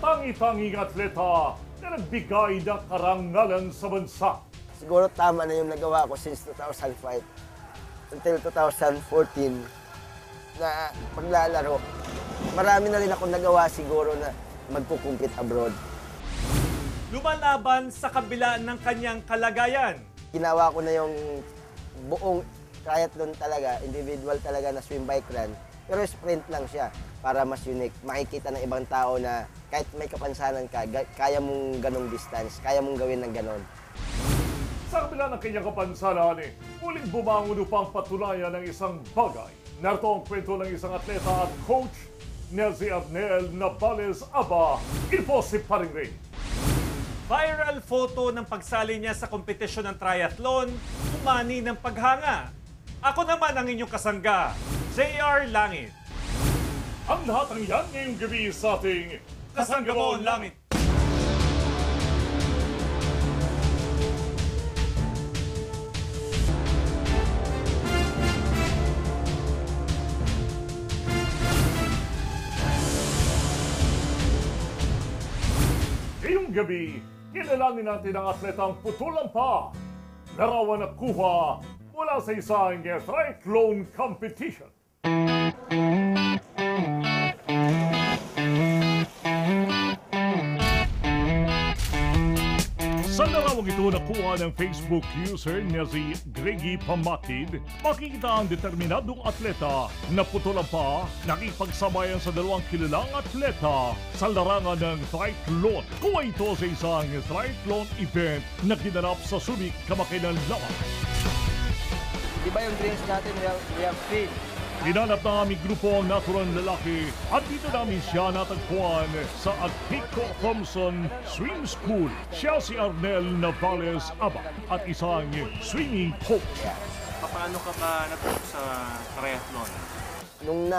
katangi-tanging atleta na nagbigay ng karangalan sa bansa. Siguro tama na yung nagawa ko since 2005 until 2014 na paglalaro. Marami na rin ako nagawa siguro na magkukumpit abroad. Lumalaban sa kabila ng kanyang kalagayan. Ginawa ko na yung buong triathlon talaga, individual talaga na swim, bike, run. Pero sprint lang siya para mas unique. Makikita ng ibang tao na kahit may kapansanan ka, kaya mong ganong distance, kaya mong gawin ng ganon. Sa kabila ng kanyang kapansanan, muling bumangon upang patunayan ng isang bagay. Narito ang kwento ng isang atleta at coach na si Arnel Navales Aba, Ilpo si Paring Ray. Viral photo ng pagsali niya sa kompetisyon ng triathlon, umani ng paghanga. Ako naman ang inyong kasangga, JR Langit. Ang lahat ng yan ngayong gabi sa ating Kasangga mo ang langit. Ngayong gabi, kilalanin natin ang atletang putulan pa. Larawan at kuha mula sa isang triathlon competition. Sa larawang ito nakuha ng Facebook user na si Greggy Pamatid, makikita ang determinadong atleta na putulan pa nakipagsabayan sa dalawang kilalang atleta sa larangan ng triathlon. Kuha ito sa isang triathlon event na ginanap sa Subic, kamakailan lamang. Di ba yung drinks natin, we have feed? Hinanap ng aming grupo ang naturang lalaki at dito namin siya natagpuan sa Agpico Thompson Swim School. Siya si Arnel Navales Aba at isang swimming coach. Paano ka ba natutok sa triathlon? Nung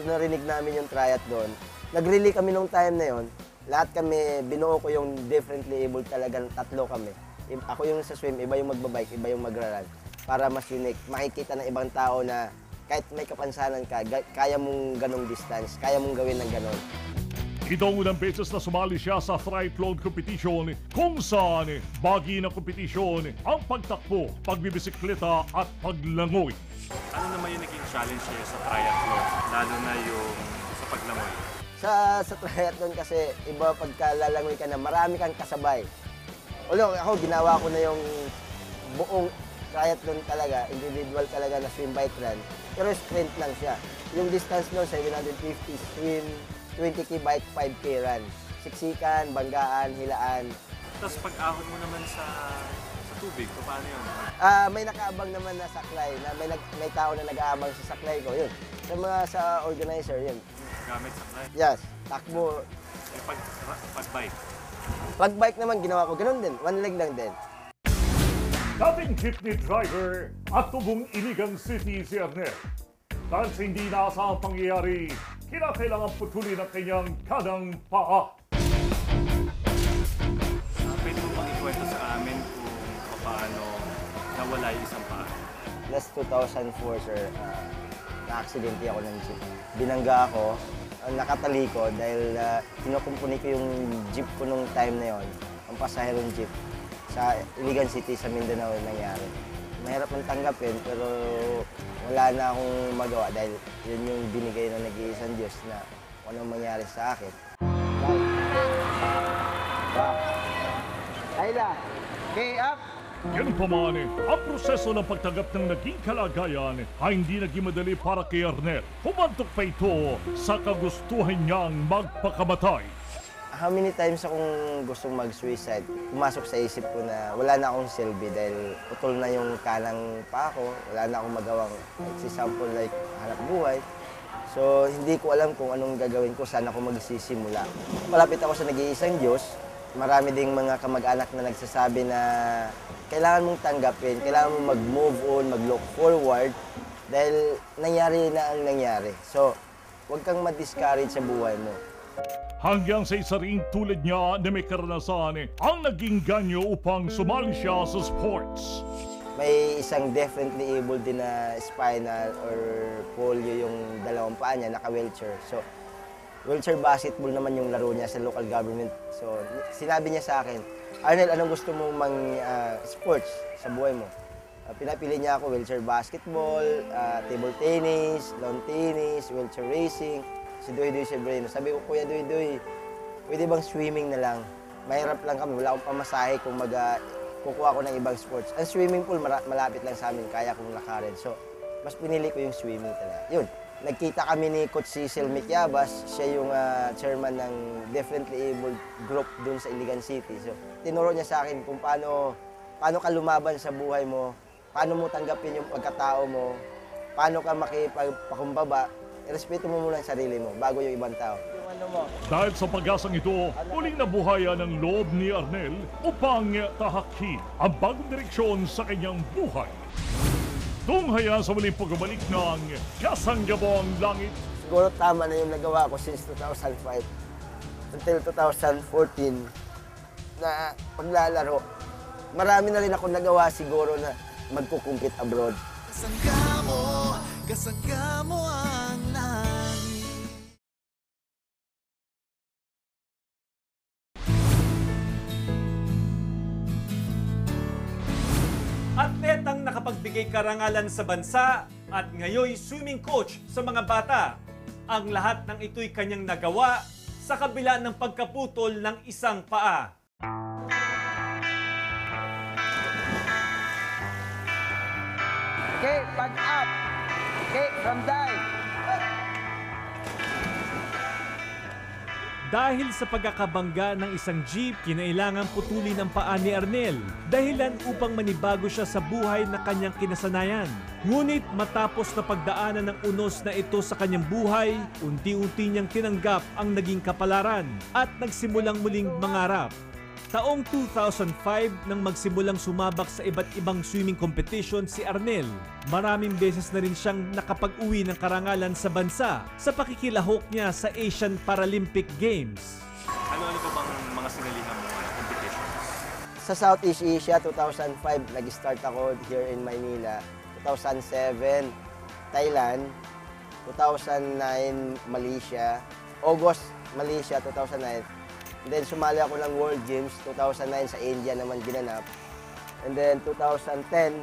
narinig namin yung triathlon, nag-relay kami nung time na yon. Lahat kami, binuo ko yung differently able talagang tatlo kami. Ako yung sa swim, iba yung magbabike, iba yung magraran. Para mas unique, makikita ng ibang tao na kahit may kapansanan ka, kaya mong ganong distance, kaya mong gawin ng ganon. Ito ang unang beses na sumali siya sa triathlon competition kung saan bagi ng kompetisyon ang pagtakbo, pagbibisikleta at paglangoy. Ano naman yung naging challenge niya sa triathlon, lalo na yung sa paglangoy? Sa triathlon kasi, iba pagka lalangoy ka na, marami kang kasabay. Although ako, ginawa ko na yung buong triathlon talaga, individual talaga na swim, bike, run. Pero sprint lang siya. Yung distance nun, 750 swim, 20k bike, 5k run. Siksikan, banggaan, hilaan. Tapos pag-ahon mo naman sa tubig, paano yun? May nakaabang naman na saklay, na may tao na nag-aabang sa saklay ko, yun. Sa organizer, yun. Gamit saklay? Yes, takbo. Yung pag-bike? Pag-bike naman ginawa ko, ganun din, one leg lang din. Dating jeepney driver at tubong Iligan City si Arnel. Dahil sa hindi naasahang pangyayari, kinakailangan putulin ang kanyang kanang paa. Pwede mo bang ikwento sa amin kung paano nawala yung isang paa? Last 2004, sir, na-aksidente ako ng jeep. Binangga ako, nakataliko dahil kinukumpuni ko yung jeep ko nung time na yon, ang pasaherong jeep. Sa Iligan City, sa Mindanao nangyari. Mahirap nang tanggapin pero wala na akong magawa dahil yun yung binigay na nag-iisang Diyos na kung anong mangyari sa akin. Ayla, okay, up! Ganun pa man, ang proseso ng pagtanggap ng naging kalagayan ay hindi naging madali para kay Arnel. Pumantok pa ito sa kagustuhan niyang magpakamatay. How many times akong gustong mag-suicide, pumasok sa isip ko na wala na akong silbi dahil utol na yung kanang pa ako, wala na akong magawang example like hanap buhay. So hindi ko alam kung anong gagawin ko, saan ako magsisimula. Malapit ako sa nag-iisang Diyos, marami ding mga kamag-anak na nagsasabi na kailangan mong tanggapin, kailangan mong mag-move on, mag-look forward dahil nangyari na ang nangyari. So huwag kang ma-discourage sa buhay mo. Hanggang sa isa ring tulad niya na may karanasan ang naging ganyo upang sumali siya sa sports. May isang definitely able din na spinal or polio yung dalawang paa niya, naka-wheelchair. So, wheelchair basketball naman yung laro niya sa local government. So, sinabi niya sa akin, Arnel, anong gusto mo sports sa buhay mo? Pinapili niya ako wheelchair basketball, table tennis, lawn tennis, wheelchair racing, si Doy Severino. Sabi ko, Kuya Doy, pwede bang swimming na lang? Mahirap lang kami, wala akong pamasahe kung kukuha ko ng ibang sports. Ang swimming pool, malapit lang sa amin, kaya kong lakarin. So, mas pinili ko yung swimming talaga. Yun, nagkita kami ni Coach Cecil Miquiabas, siya yung chairman ng Definitely Abled Group dun sa Iligan City. So, tinuro niya sa akin kung paano ka lumaban sa buhay mo, paano mo tanggapin yung pagkatao mo, paano ka makipagpakumbaba, irespeto mo muna ang sarili mo bago yung ibang tao. Dahil sa pag-asang ito, muling nabuhayan ang loob ni Arnel upang tahakin ang bagong direksyon sa kanyang buhay. Tunghaya sa muling pagbabalik ng Kasanggabong Langit. Siguro tama na yung nagawa ko since 2005 until 2014 na paglalaro. Marami na rin ako nagawa siguro na magkukumpit abroad. Kasangga mo ang langit. Atletang nakapagbigay karangalan sa bansa at ngayoy swimming coach sa mga bata. Ang lahat ng ito'y kanyang nagawa sa kabila ng pagkaputol ng isang paa. Okay, pag up. Okay, from dive. Dahil sa pagkakabangga ng isang jeep, kinailangan putulin ang paa ni Arnel, dahilan upang manibago siya sa buhay na kanyang kinasanayan. Ngunit matapos na pagdaanan ng unos na ito sa kanyang buhay, unti-unti niyang tinanggap ang naging kapalaran at nagsimulang muling mangarap. Taong 2005 nang magsimulang sumabak sa iba't ibang swimming competition si Arnel, maraming beses na rin siyang nakapag-uwi ng karangalan sa bansa sa pakikilahok niya sa Asian Paralympic Games. Ano-ano pa bang mga sinalihan mo competitions? Sa Southeast Asia, 2005, nag-start ako here in Maynila. 2007, Thailand. 2009, Malaysia. August, Malaysia, 2009. And then sumali ako ng World Games, 2009 sa India naman ginanap. And then 2010,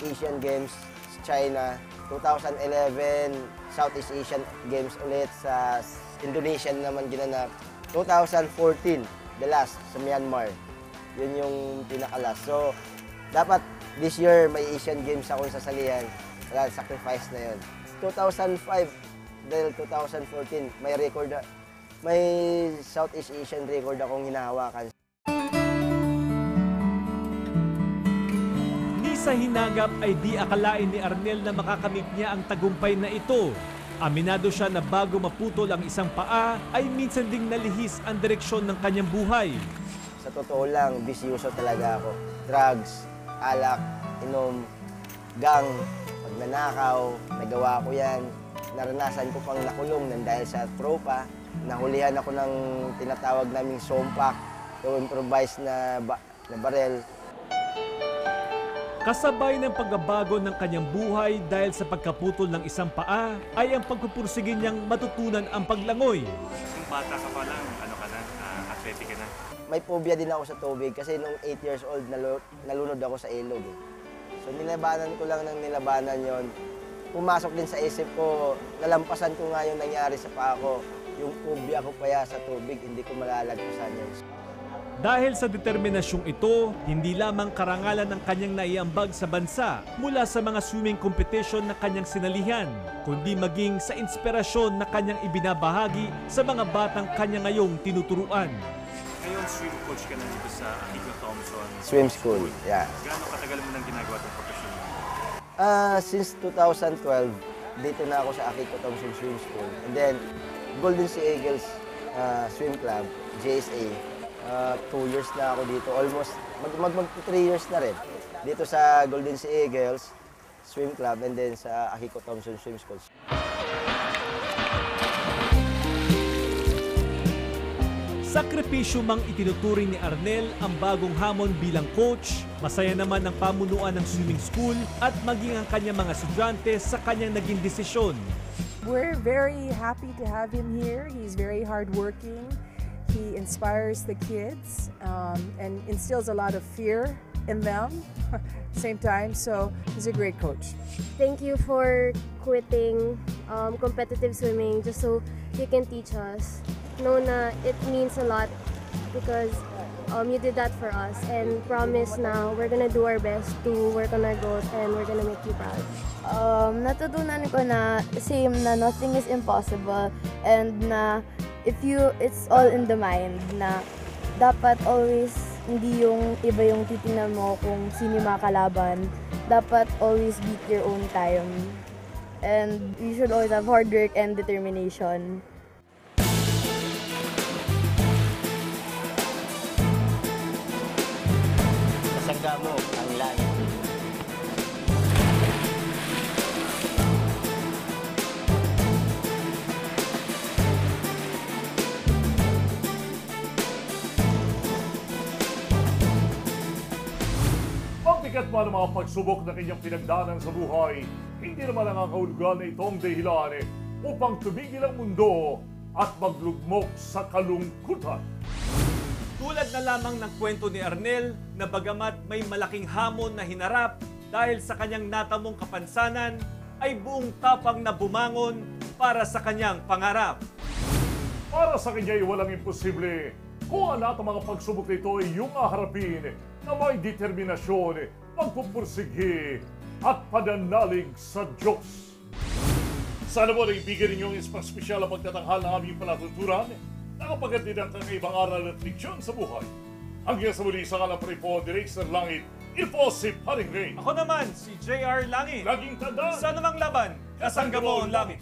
Asian Games sa China. 2011, Southeast Asian Games ulit sa Indonesia naman ginanap. 2014, the last, sa Myanmar. Yun yung pinaka-last. So, dapat this year may Asian Games akong sasalihan. Wala, sacrifice na yun. 2005, dahil 2014, may Southeast Asian record akong hinahawakan. Ni sa hinagap ay di akalain ni Arnel na makakamit niya ang tagumpay na ito. Aminado siya na bago maputol ang isang paa ay minsan ding nalihis ang direksyon ng kanyang buhay. Sa totoo lang, bisyoso talaga ako. Drugs, alak, inom, gang, pagnanakaw, nagawa ko yan. Naranasan ko pang nakulong nang dahil sa tropa. Nahulihan ako ng tinatawag naming sompak, yung improvised na barel. Kasabay ng pagbabago ng kanyang buhay dahil sa pagkaputol ng isang paa ay ang pagpupursige niyang matutunan ang paglangoy. Kung bata ka pa lang, athletic ka na. May phobia din ako sa tubig kasi nung 8 years old nalunod ako sa ilog. So nilabanan ko lang ng nilabanan yon. Pumasok din sa isip ko, nalampasan ko nga yung nangyari sa paa ko. Yung phobia ko kaya sa tubig, hindi ko malalagpasan yun. Dahil sa determinasyong ito, hindi lamang karangalan ng kanyang naiambag sa bansa mula sa mga swimming competition na kanyang sinalihan, kundi maging sa inspirasyon na kanyang ibinabahagi sa mga batang kanya ngayong tinuturuan. Ngayon, swim coach ka na dito sa Akiko Thompson Swim school, yeah. Gaano katagal mo nang ginagawa itong profession mo? Since 2012, dito na ako sa Akiko Thompson Swim School. And then, Golden Sea Eagles Swim Club, JSA. 2 years na ako dito. Almost, mag 3 years na rin. Dito sa Golden Sea Eagles Swim Club and then sa Akiko Thompson Swim School. Sakripisyo mang itinuturing ni Arnel ang bagong hamon bilang coach, masaya naman ang pamunuan ng swimming school at maging ang kanyang mga estudyante sa kanyang naging desisyon. We're very happy to have him here. He's very hardworking. He inspires the kids and instills a lot of fear in them same time. So he's a great coach. Thank you for quitting competitive swimming just so you can teach us. Know na it means a lot because you did that for us, and promise now we're gonna do our best to work on our goals and we're gonna make you proud. Natutunan ko na same na nothing is impossible, and na it's all in the mind, na dapat always hindi yung iba yung titingnan mo kung sino yung makakalaban. Dapat always beat your own time. And you should always have hard work and determination. Masangga mo ang langit. Mabigat man ang mga pagsubok na kanyang pinagdaanan sa buhay, hindi naman nangangahulugan na itong dahilan upang tumigil ang mundo at maglugmok sa kalungkutan. Tulad na lamang ng kwento ni Arnel na bagamat may malaking hamon na hinarap dahil sa kanyang natamong kapansanan, ay buong tapang na bumangon para sa kanyang pangarap. Para sa kanya ay walang imposible kung ang lahat ng mga pagsubok nito ay iyong aharapin na may determinasyon, pagpupursigi at pananalig sa Diyos. Sana mo na ibigyan ninyong espesyal ang pagtatanghal ng aming palatuturan na kapagandid ang kakaibang aral at leksyon sa buhay. Hanggang sa muli sa kalang po, Direk ng Langit, ito si Paring Ray. Ako naman, si JR Langit. Laging tandaan, Sa anumang laban, kasangga mo ang langit.